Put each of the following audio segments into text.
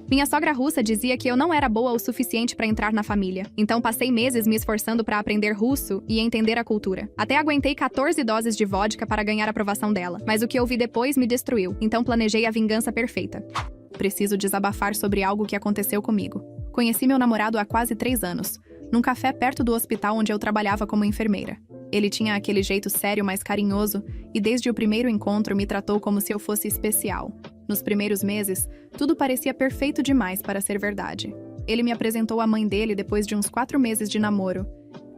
Minha sogra russa dizia que eu não era boa o suficiente para entrar na família, então passei meses me esforçando para aprender russo e entender a cultura. Até aguentei 14 doses de vodka para ganhar a aprovação dela, mas o que ouvi depois me destruiu, então planejei a vingança perfeita. Preciso desabafar sobre algo que aconteceu comigo. Conheci meu namorado há quase 3 anos, num café perto do hospital onde eu trabalhava como enfermeira. Ele tinha aquele jeito sério, mas carinhoso, e desde o primeiro encontro me tratou como se eu fosse especial. Nos primeiros meses, tudo parecia perfeito demais para ser verdade. Ele me apresentou a mãe dele depois de uns 4 meses de namoro,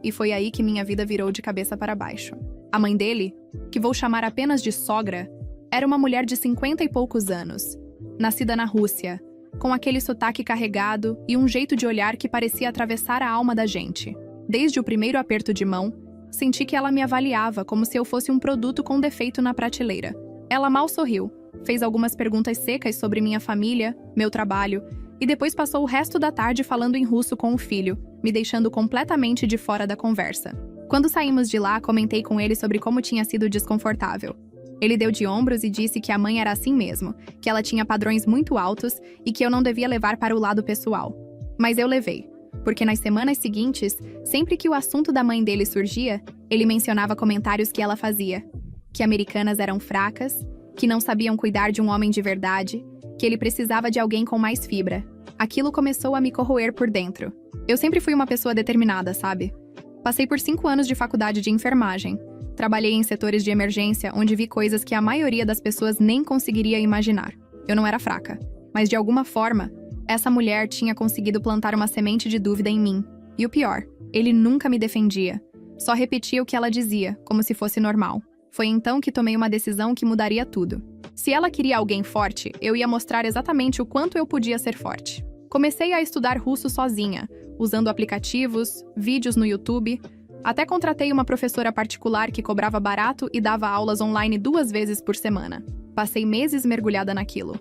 e foi aí que minha vida virou de cabeça para baixo. A mãe dele, que vou chamar apenas de sogra, era uma mulher de 50 e poucos anos, nascida na Rússia, com aquele sotaque carregado e um jeito de olhar que parecia atravessar a alma da gente. Desde o primeiro aperto de mão, senti que ela me avaliava como se eu fosse um produto com defeito na prateleira. Ela mal sorriu, fez algumas perguntas secas sobre minha família, meu trabalho, e depois passou o resto da tarde falando em russo com o filho, me deixando completamente de fora da conversa. Quando saímos de lá, comentei com ele sobre como tinha sido desconfortável. Ele deu de ombros e disse que a mãe era assim mesmo, que ela tinha padrões muito altos e que eu não devia levar para o lado pessoal. Mas eu levei, porque nas semanas seguintes, sempre que o assunto da mãe dele surgia, ele mencionava comentários que ela fazia, que americanas eram fracas, que não sabiam cuidar de um homem de verdade, que ele precisava de alguém com mais fibra. Aquilo começou a me corroer por dentro. Eu sempre fui uma pessoa determinada, sabe? Passei por 5 anos de faculdade de enfermagem. Trabalhei em setores de emergência onde vi coisas que a maioria das pessoas nem conseguiria imaginar. Eu não era fraca, mas de alguma forma, essa mulher tinha conseguido plantar uma semente de dúvida em mim. E o pior, ele nunca me defendia. Só repetia o que ela dizia, como se fosse normal. Foi então que tomei uma decisão que mudaria tudo. Se ela queria alguém forte, eu ia mostrar exatamente o quanto eu podia ser forte. Comecei a estudar russo sozinha, usando aplicativos, vídeos no YouTube. Até contratei uma professora particular que cobrava barato e dava aulas online 2 vezes por semana. Passei meses mergulhada naquilo.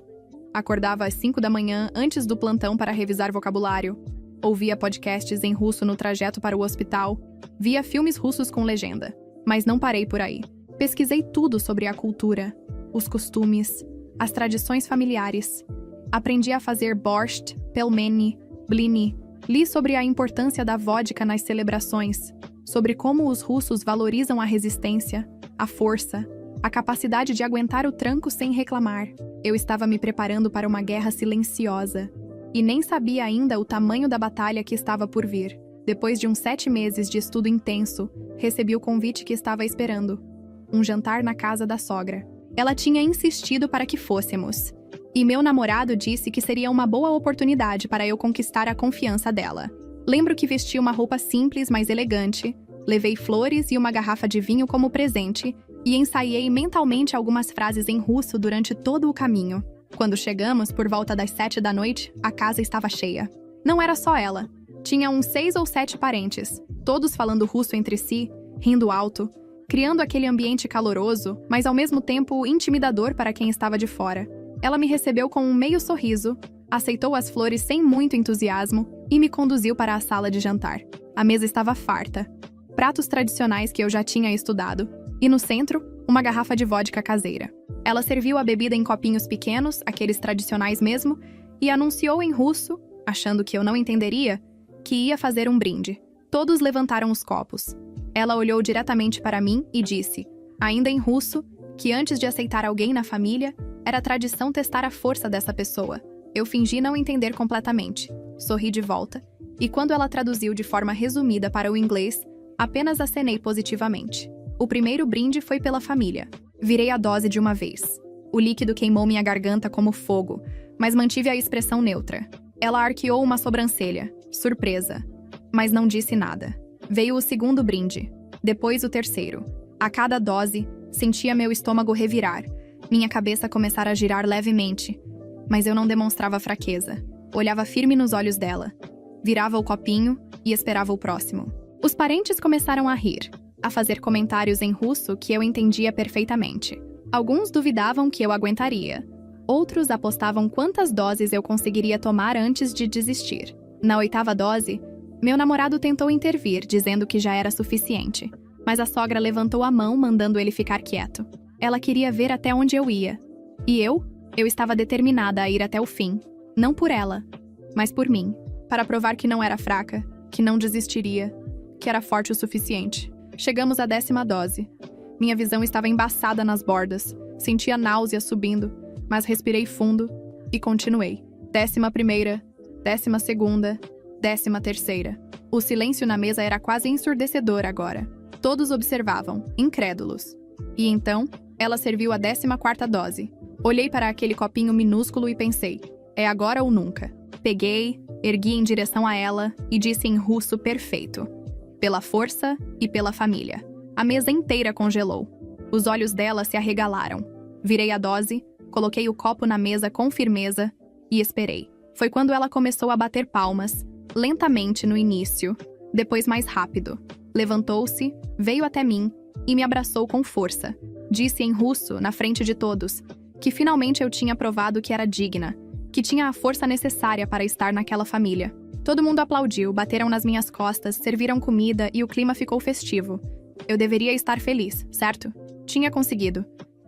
Acordava às 5 da manhã antes do plantão para revisar vocabulário. Ouvia podcasts em russo no trajeto para o hospital. Via filmes russos com legenda. Mas não parei por aí. Pesquisei tudo sobre a cultura, os costumes, as tradições familiares. Aprendi a fazer borscht, pelmeni, blini. Li sobre a importância da vodka nas celebrações, sobre como os russos valorizam a resistência, a força, a capacidade de aguentar o tranco sem reclamar. Eu estava me preparando para uma guerra silenciosa e nem sabia ainda o tamanho da batalha que estava por vir. Depois de uns 7 meses de estudo intenso, recebi o convite que estava esperando. Um jantar na casa da sogra. Ela tinha insistido para que fôssemos. E meu namorado disse que seria uma boa oportunidade para eu conquistar a confiança dela. Lembro que vesti uma roupa simples, mas elegante, levei flores e uma garrafa de vinho como presente e ensaiei mentalmente algumas frases em russo durante todo o caminho. Quando chegamos, por volta das 7 da noite, a casa estava cheia. Não era só ela. Tinha uns 6 ou 7 parentes, todos falando russo entre si, rindo alto, criando aquele ambiente caloroso, mas ao mesmo tempo intimidador para quem estava de fora. Ela me recebeu com um meio sorriso, aceitou as flores sem muito entusiasmo e me conduziu para a sala de jantar. A mesa estava farta, pratos tradicionais que eu já tinha estudado, e no centro, uma garrafa de vodka caseira. Ela serviu a bebida em copinhos pequenos, aqueles tradicionais mesmo, e anunciou em russo, achando que eu não entenderia, que ia fazer um brinde. Todos levantaram os copos. Ela olhou diretamente para mim e disse, ainda em russo, que antes de aceitar alguém na família, era tradição testar a força dessa pessoa. Eu fingi não entender completamente. Sorri de volta, e quando ela traduziu de forma resumida para o inglês, apenas acenei positivamente. O primeiro brinde foi pela família. Virei a dose de uma vez. O líquido queimou minha garganta como fogo, mas mantive a expressão neutra. Ela arqueou uma sobrancelha, surpresa, mas não disse nada. Veio o segundo brinde, depois o terceiro. A cada dose, sentia meu estômago revirar, minha cabeça começar a girar levemente, mas eu não demonstrava fraqueza. Olhava firme nos olhos dela, virava o copinho e esperava o próximo. Os parentes começaram a rir, a fazer comentários em russo que eu entendia perfeitamente. Alguns duvidavam que eu aguentaria. Outros apostavam quantas doses eu conseguiria tomar antes de desistir. Na 8ª dose, meu namorado tentou intervir, dizendo que já era suficiente. Mas a sogra levantou a mão, mandando ele ficar quieto. Ela queria ver até onde eu ia. E eu estava determinada a ir até o fim. Não por ela, mas por mim. Para provar que não era fraca, que não desistiria, que era forte o suficiente. Chegamos à 10ª dose. Minha visão estava embaçada nas bordas. Sentia náusea subindo, mas respirei fundo e continuei. 11ª, 12ª, 13ª. O silêncio na mesa era quase ensurdecedor agora. Todos observavam, incrédulos. E então, ela serviu a 14ª dose. Olhei para aquele copinho minúsculo e pensei, é agora ou nunca. Peguei, ergui em direção a ela e disse em russo perfeito. Pela força e pela família. A mesa inteira congelou. Os olhos dela se arregalaram. Virei a dose, coloquei o copo na mesa com firmeza e esperei. Foi quando ela começou a bater palmas, lentamente no início, depois mais rápido. Levantou-se, veio até mim e me abraçou com força. Disse em russo, na frente de todos, que finalmente eu tinha provado que era digna, que tinha a força necessária para estar naquela família. Todo mundo aplaudiu, bateram nas minhas costas, serviram comida e o clima ficou festivo. Eu deveria estar feliz, certo? Tinha conseguido.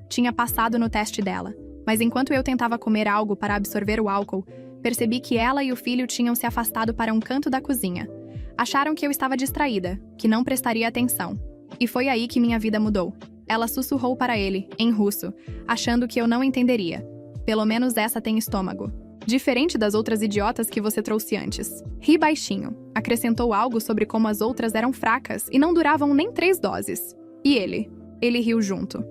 Tinha passado no teste dela. Mas enquanto eu tentava comer algo para absorver o álcool, percebi que ela e o filho tinham se afastado para um canto da cozinha. Acharam que eu estava distraída, que não prestaria atenção. E foi aí que minha vida mudou. Ela sussurrou para ele, em russo, achando que eu não entenderia. Pelo menos essa tem estômago. Diferente das outras idiotas que você trouxe antes. Ri baixinho. Acrescentou algo sobre como as outras eram fracas e não duravam nem 3 doses. E ele? Ele riu junto.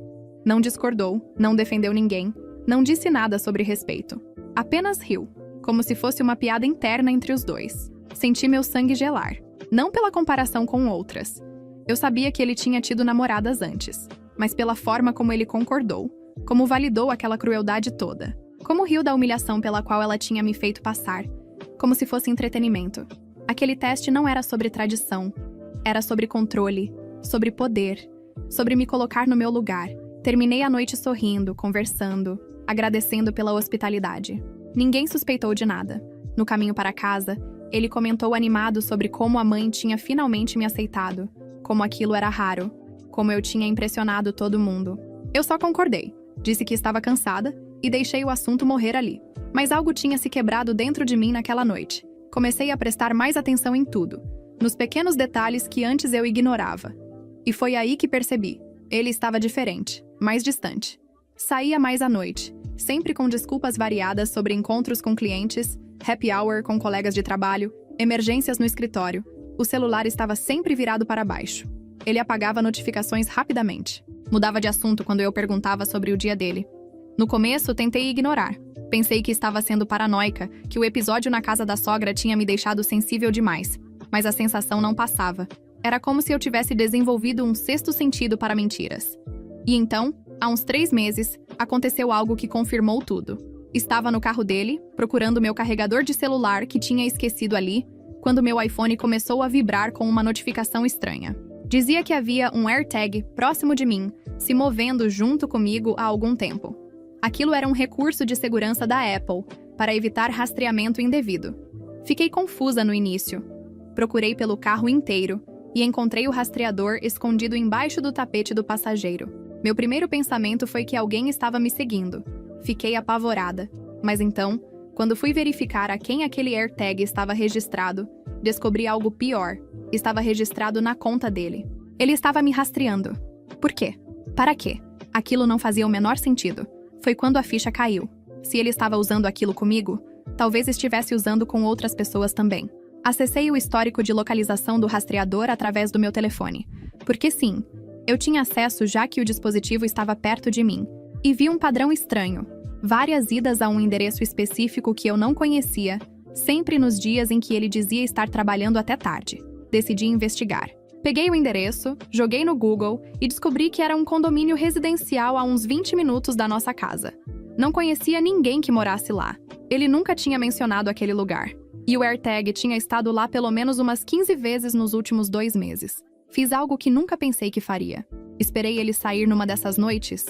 Não discordou, não defendeu ninguém, não disse nada sobre respeito. Apenas riu, como se fosse uma piada interna entre os dois. Senti meu sangue gelar. Não pela comparação com outras. Eu sabia que ele tinha tido namoradas antes, mas pela forma como ele concordou, como validou aquela crueldade toda. Como riu da humilhação pela qual ela tinha me feito passar, como se fosse entretenimento. Aquele teste não era sobre tradição, era sobre controle, sobre poder, sobre me colocar no meu lugar. Terminei a noite sorrindo, conversando, agradecendo pela hospitalidade. Ninguém suspeitou de nada. No caminho para casa, ele comentou animado sobre como a mãe tinha finalmente me aceitado, como aquilo era raro, como eu tinha impressionado todo mundo. Eu só concordei, disse que estava cansada e deixei o assunto morrer ali. Mas algo tinha se quebrado dentro de mim naquela noite. Comecei a prestar mais atenção em tudo, nos pequenos detalhes que antes eu ignorava. E foi aí que percebi. Ele estava diferente, mais distante. Saía mais à noite, sempre com desculpas variadas sobre encontros com clientes, happy hour com colegas de trabalho, emergências no escritório. O celular estava sempre virado para baixo. Ele apagava notificações rapidamente. Mudava de assunto quando eu perguntava sobre o dia dele. No começo, tentei ignorar. Pensei que estava sendo paranoica, que o episódio na casa da sogra tinha me deixado sensível demais. Mas a sensação não passava. Era como se eu tivesse desenvolvido um 6º sentido para mentiras. E então, há uns 3 meses, aconteceu algo que confirmou tudo. Estava no carro dele, procurando meu carregador de celular que tinha esquecido ali, quando meu iPhone começou a vibrar com uma notificação estranha. Dizia que havia um AirTag próximo de mim, se movendo junto comigo há algum tempo. Aquilo era um recurso de segurança da Apple, para evitar rastreamento indevido. Fiquei confusa no início. Procurei pelo carro inteiro e encontrei o rastreador escondido embaixo do tapete do passageiro. Meu primeiro pensamento foi que alguém estava me seguindo. Fiquei apavorada. Mas então, quando fui verificar a quem aquele AirTag estava registrado, descobri algo pior. Estava registrado na conta dele. Ele estava me rastreando. Por quê? Para quê? Aquilo não fazia o menor sentido. Foi quando a ficha caiu. Se ele estava usando aquilo comigo, talvez estivesse usando com outras pessoas também. Acessei o histórico de localização do rastreador através do meu telefone. Porque sim, eu tinha acesso já que o dispositivo estava perto de mim. E vi um padrão estranho. Várias idas a um endereço específico que eu não conhecia, sempre nos dias em que ele dizia estar trabalhando até tarde. Decidi investigar. Peguei o endereço, joguei no Google e descobri que era um condomínio residencial a uns 20 minutos da nossa casa. Não conhecia ninguém que morasse lá. Ele nunca tinha mencionado aquele lugar. E o AirTag tinha estado lá pelo menos umas 15 vezes nos últimos 2 meses. Fiz algo que nunca pensei que faria. Esperei ele sair numa dessas noites.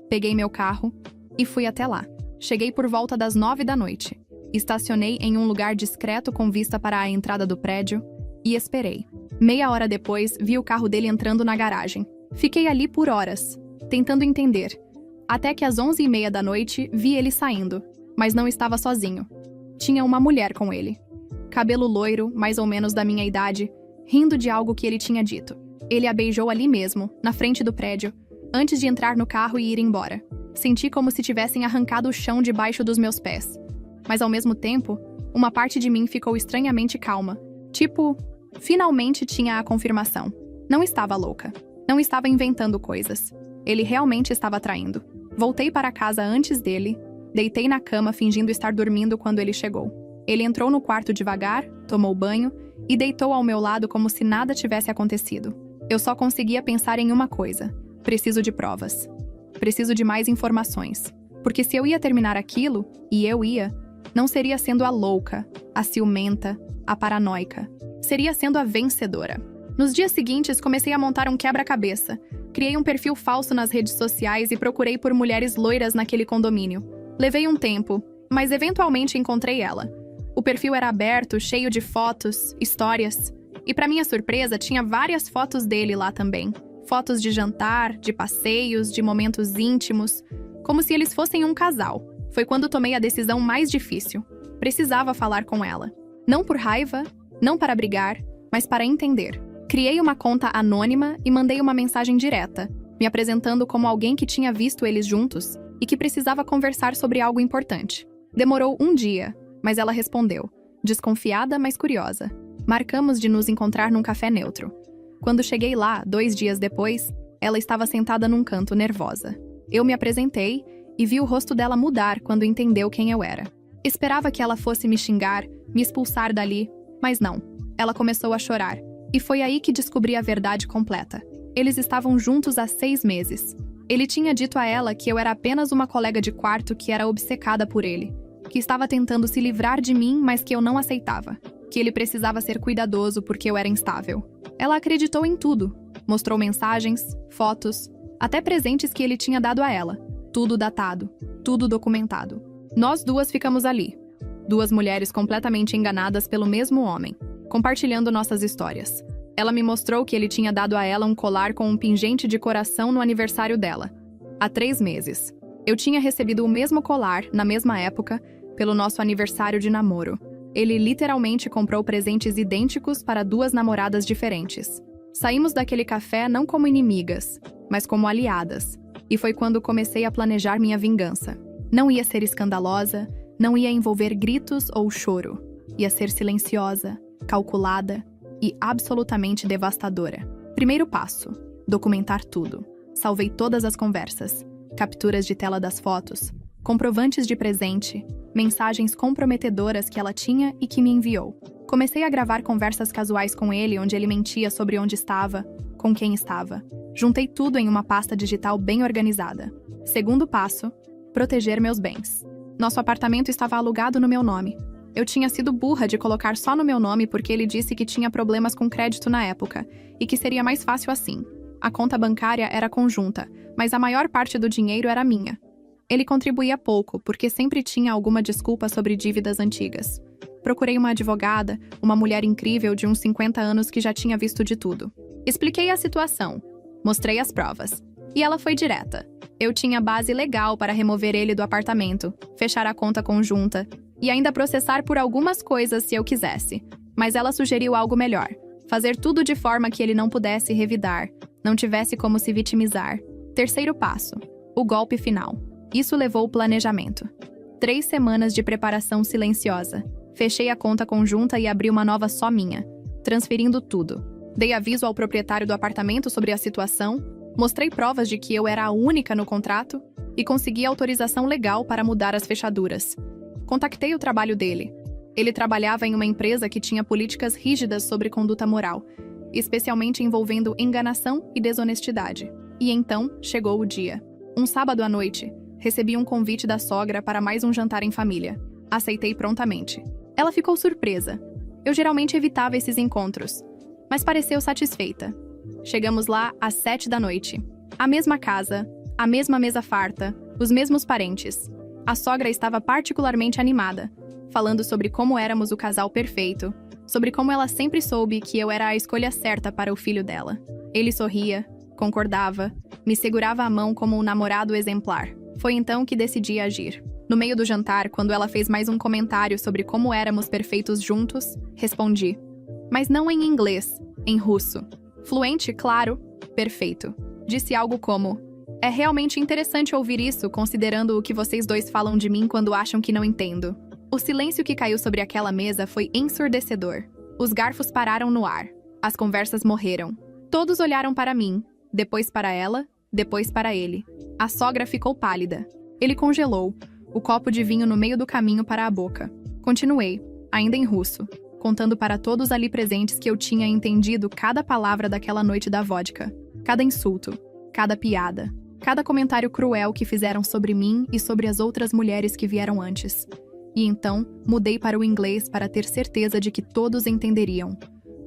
Peguei meu carro e fui até lá. Cheguei por volta das 9 da noite. Estacionei em um lugar discreto com vista para a entrada do prédio e esperei. Meia hora depois, vi o carro dele entrando na garagem. Fiquei ali por horas, tentando entender. Até que às 11h30 da noite, vi ele saindo, mas não estava sozinho. Tinha uma mulher com ele. Cabelo loiro, mais ou menos da minha idade, rindo de algo que ele tinha dito. Ele a beijou ali mesmo, na frente do prédio, antes de entrar no carro e ir embora. Senti como se tivessem arrancado o chão debaixo dos meus pés. Mas ao mesmo tempo, uma parte de mim ficou estranhamente calma. Tipo, finalmente tinha a confirmação. Não estava louca. Não estava inventando coisas. Ele realmente estava traindo. Voltei para casa antes dele, deitei na cama fingindo estar dormindo quando ele chegou. Ele entrou no quarto devagar, tomou banho e deitou ao meu lado como se nada tivesse acontecido. Eu só conseguia pensar em uma coisa: preciso de provas. Preciso de mais informações. Porque se eu ia terminar aquilo, e eu ia, não seria sendo a louca, a ciumenta, a paranoica. Seria sendo a vencedora. Nos dias seguintes, comecei a montar um quebra-cabeça. Criei um perfil falso nas redes sociais e procurei por mulheres loiras naquele condomínio. Levei um tempo, mas eventualmente encontrei ela. O perfil era aberto, cheio de fotos, histórias. E para minha surpresa, tinha várias fotos dele lá também. Fotos de jantar, de passeios, de momentos íntimos, como se eles fossem um casal. Foi quando tomei a decisão mais difícil. Precisava falar com ela. Não por raiva, não para brigar, mas para entender. Criei uma conta anônima e mandei uma mensagem direta, me apresentando como alguém que tinha visto eles juntos e que precisava conversar sobre algo importante. Demorou um dia, mas ela respondeu, desconfiada, mas curiosa. Marcamos de nos encontrar num café neutro. Quando cheguei lá, 2 dias depois, ela estava sentada num canto, nervosa. Eu me apresentei e vi o rosto dela mudar quando entendeu quem eu era. Esperava que ela fosse me xingar, me expulsar dali, mas não. Ela começou a chorar. E foi aí que descobri a verdade completa. Eles estavam juntos há 6 meses. Ele tinha dito a ela que eu era apenas uma colega de quarto que era obcecada por ele, que estava tentando se livrar de mim, mas que eu não aceitava, que ele precisava ser cuidadoso porque eu era instável. Ela acreditou em tudo. Mostrou mensagens, fotos, até presentes que ele tinha dado a ela. Tudo datado, tudo documentado. Nós duas ficamos ali. 2 mulheres completamente enganadas pelo mesmo homem, compartilhando nossas histórias. Ela me mostrou que ele tinha dado a ela um colar com um pingente de coração no aniversário dela, há 3 meses. Eu tinha recebido o mesmo colar, na mesma época, pelo nosso aniversário de namoro. Ele literalmente comprou presentes idênticos para 2 namoradas diferentes. Saímos daquele café não como inimigas, mas como aliadas. E foi quando comecei a planejar minha vingança. Não ia ser escandalosa, não ia envolver gritos ou choro. Ia ser silenciosa, calculada e absolutamente devastadora. Primeiro passo: documentar tudo. Salvei todas as conversas, capturas de tela das fotos, comprovantes de presente, mensagens comprometedoras que ela tinha e que me enviou. Comecei a gravar conversas casuais com ele, onde ele mentia sobre onde estava, com quem estava. Juntei tudo em uma pasta digital bem organizada. Segundo passo: proteger meus bens. Nosso apartamento estava alugado no meu nome. Eu tinha sido burra de colocar só no meu nome porque ele disse que tinha problemas com crédito na época e que seria mais fácil assim. A conta bancária era conjunta, mas a maior parte do dinheiro era minha. Ele contribuía pouco, porque sempre tinha alguma desculpa sobre dívidas antigas. Procurei uma advogada, uma mulher incrível de uns 50 anos que já tinha visto de tudo. Expliquei a situação, mostrei as provas. E ela foi direta. Eu tinha base legal para remover ele do apartamento, fechar a conta conjunta e ainda processar por algumas coisas se eu quisesse. Mas ela sugeriu algo melhor: fazer tudo de forma que ele não pudesse revidar, não tivesse como se vitimizar. Terceiro passo: o golpe final. Isso levou o planejamento. 3 semanas de preparação silenciosa. Fechei a conta conjunta e abri uma nova só minha, transferindo tudo. Dei aviso ao proprietário do apartamento sobre a situação, mostrei provas de que eu era a única no contrato e consegui autorização legal para mudar as fechaduras. Contactei o trabalho dele. Ele trabalhava em uma empresa que tinha políticas rígidas sobre conduta moral, especialmente envolvendo enganação e desonestidade. E então chegou o dia. Um sábado à noite, recebi um convite da sogra para mais um jantar em família. Aceitei prontamente. Ela ficou surpresa. Eu geralmente evitava esses encontros, mas pareceu satisfeita. Chegamos lá às 7 da noite. A mesma casa, a mesma mesa farta, os mesmos parentes. A sogra estava particularmente animada, falando sobre como éramos o casal perfeito, sobre como ela sempre soube que eu era a escolha certa para o filho dela. Ele sorria, concordava, me segurava a mão como um namorado exemplar. Foi então que decidi agir. No meio do jantar, quando ela fez mais um comentário sobre como éramos perfeitos juntos, respondi. Mas não em inglês, em russo. Fluente, claro, perfeito. Disse algo como: é realmente interessante ouvir isso, considerando o que vocês dois falam de mim quando acham que não entendo. O silêncio que caiu sobre aquela mesa foi ensurdecedor. Os garfos pararam no ar. As conversas morreram. Todos olharam para mim, depois para ela, depois para ele. A sogra ficou pálida. Ele congelou, o copo de vinho no meio do caminho para a boca. Continuei, ainda em russo, contando para todos ali presentes que eu tinha entendido cada palavra daquela noite da vodka. Cada insulto, cada piada, cada comentário cruel que fizeram sobre mim e sobre as outras mulheres que vieram antes. E então, mudei para o inglês para ter certeza de que todos entenderiam.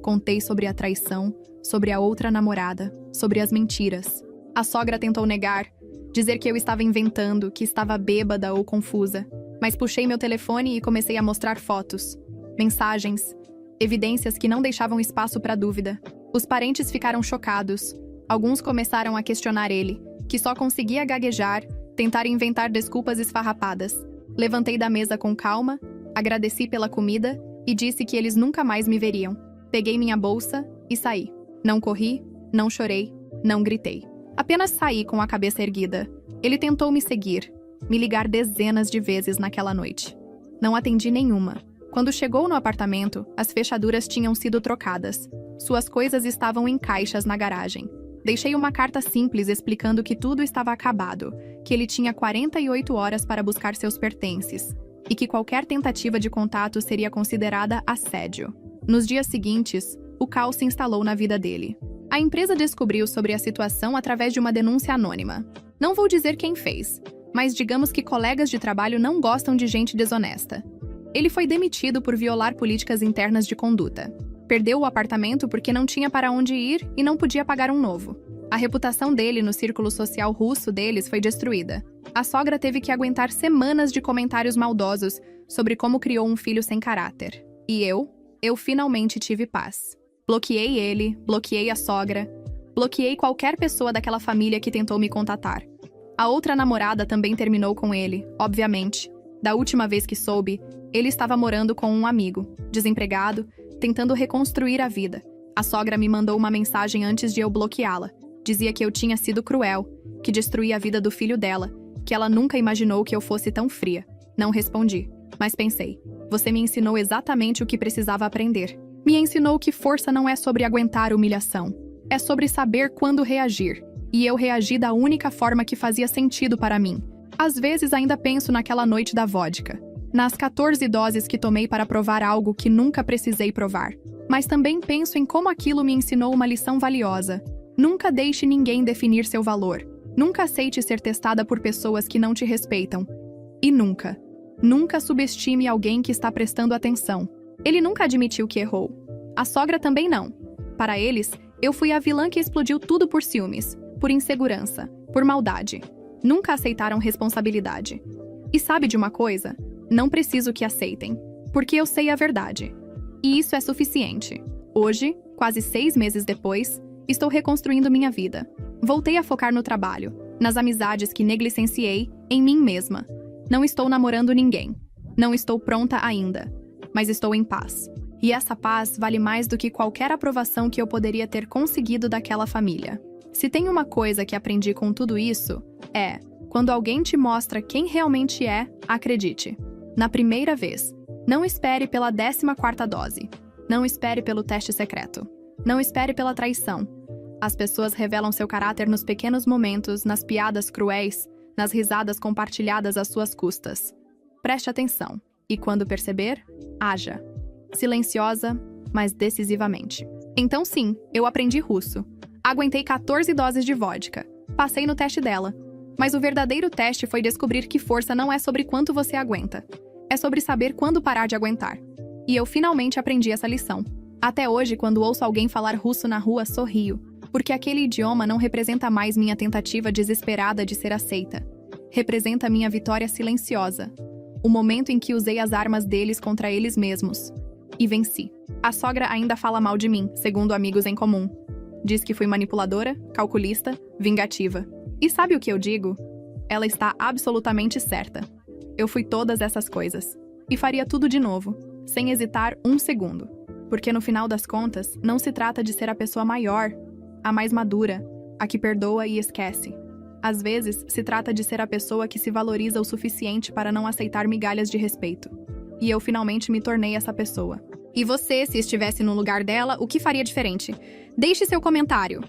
Contei sobre a traição, sobre a outra namorada, sobre as mentiras. A sogra tentou negar, dizer que eu estava inventando, que estava bêbada ou confusa. Mas puxei meu telefone e comecei a mostrar fotos, mensagens, evidências que não deixavam espaço para dúvida. Os parentes ficaram chocados. Alguns começaram a questionar ele, que só conseguia gaguejar, tentar inventar desculpas esfarrapadas. Levantei da mesa com calma, agradeci pela comida e disse que eles nunca mais me veriam. Peguei minha bolsa e saí. Não corri, não chorei, não gritei. Apenas saí com a cabeça erguida. Ele tentou me seguir, me ligar dezenas de vezes naquela noite. Não atendi nenhuma. Quando chegou no apartamento, as fechaduras tinham sido trocadas. Suas coisas estavam em caixas na garagem. Deixei uma carta simples explicando que tudo estava acabado, que ele tinha 48 horas para buscar seus pertences, e que qualquer tentativa de contato seria considerada assédio. Nos dias seguintes, o caos se instalou na vida dele. A empresa descobriu sobre a situação através de uma denúncia anônima. Não vou dizer quem fez, mas digamos que colegas de trabalho não gostam de gente desonesta. Ele foi demitido por violar políticas internas de conduta. Perdeu o apartamento porque não tinha para onde ir e não podia pagar um novo. A reputação dele no círculo social russo deles foi destruída. A sogra teve que aguentar semanas de comentários maldosos sobre como criou um filho sem caráter. E eu finalmente tive paz. Bloqueei ele, bloqueei a sogra, bloqueei qualquer pessoa daquela família que tentou me contatar. A outra namorada também terminou com ele, obviamente. Da última vez que soube, ele estava morando com um amigo, desempregado, tentando reconstruir a vida. A sogra me mandou uma mensagem antes de eu bloqueá-la. Dizia que eu tinha sido cruel, que destruía a vida do filho dela, que ela nunca imaginou que eu fosse tão fria. Não respondi, mas pensei. Você me ensinou exatamente o que precisava aprender. Me ensinou que força não é sobre aguentar humilhação. É sobre saber quando reagir. E eu reagi da única forma que fazia sentido para mim. Às vezes ainda penso naquela noite da vodka. Nas 14 doses que tomei para provar algo que nunca precisei provar. Mas também penso em como aquilo me ensinou uma lição valiosa. Nunca deixe ninguém definir seu valor. Nunca aceite ser testada por pessoas que não te respeitam. E nunca subestime alguém que está prestando atenção. Ele nunca admitiu que errou. A sogra também não. Para eles, eu fui a vilã que explodiu tudo por ciúmes, por insegurança, por maldade. Nunca aceitaram responsabilidade. E sabe de uma coisa? Não preciso que aceitem, porque eu sei a verdade. E isso é suficiente. Hoje, quase 6 meses depois, estou reconstruindo minha vida. Voltei a focar no trabalho, nas amizades que negligenciei, em mim mesma. Não estou namorando ninguém. Não estou pronta ainda, mas estou em paz. E essa paz vale mais do que qualquer aprovação que eu poderia ter conseguido daquela família. Se tem uma coisa que aprendi com tudo isso, é: quando alguém te mostra quem realmente é, acredite. Na primeira vez. Não espere pela 14ª dose. Não espere pelo teste secreto. Não espere pela traição. As pessoas revelam seu caráter nos pequenos momentos, nas piadas cruéis, nas risadas compartilhadas às suas custas. Preste atenção. E quando perceber, haja. Silenciosa, mas decisivamente. Então sim, eu aprendi russo. Aguentei 14 doses de vodka. Passei no teste dela. Mas o verdadeiro teste foi descobrir que força não é sobre quanto você aguenta. É sobre saber quando parar de aguentar. E eu finalmente aprendi essa lição. Até hoje, quando ouço alguém falar russo na rua, sorrio. Porque aquele idioma não representa mais minha tentativa desesperada de ser aceita. Representa minha vitória silenciosa. O momento em que usei as armas deles contra eles mesmos. E venci. A sogra ainda fala mal de mim, segundo amigos em comum. Diz que fui manipuladora, calculista, vingativa. E sabe o que eu digo? Ela está absolutamente certa. Eu fui todas essas coisas. E faria tudo de novo, sem hesitar um segundo. Porque no final das contas, não se trata de ser a pessoa maior, a mais madura, a que perdoa e esquece. Às vezes, se trata de ser a pessoa que se valoriza o suficiente para não aceitar migalhas de respeito. E eu finalmente me tornei essa pessoa. E você, se estivesse no lugar dela, o que faria diferente? Deixe seu comentário.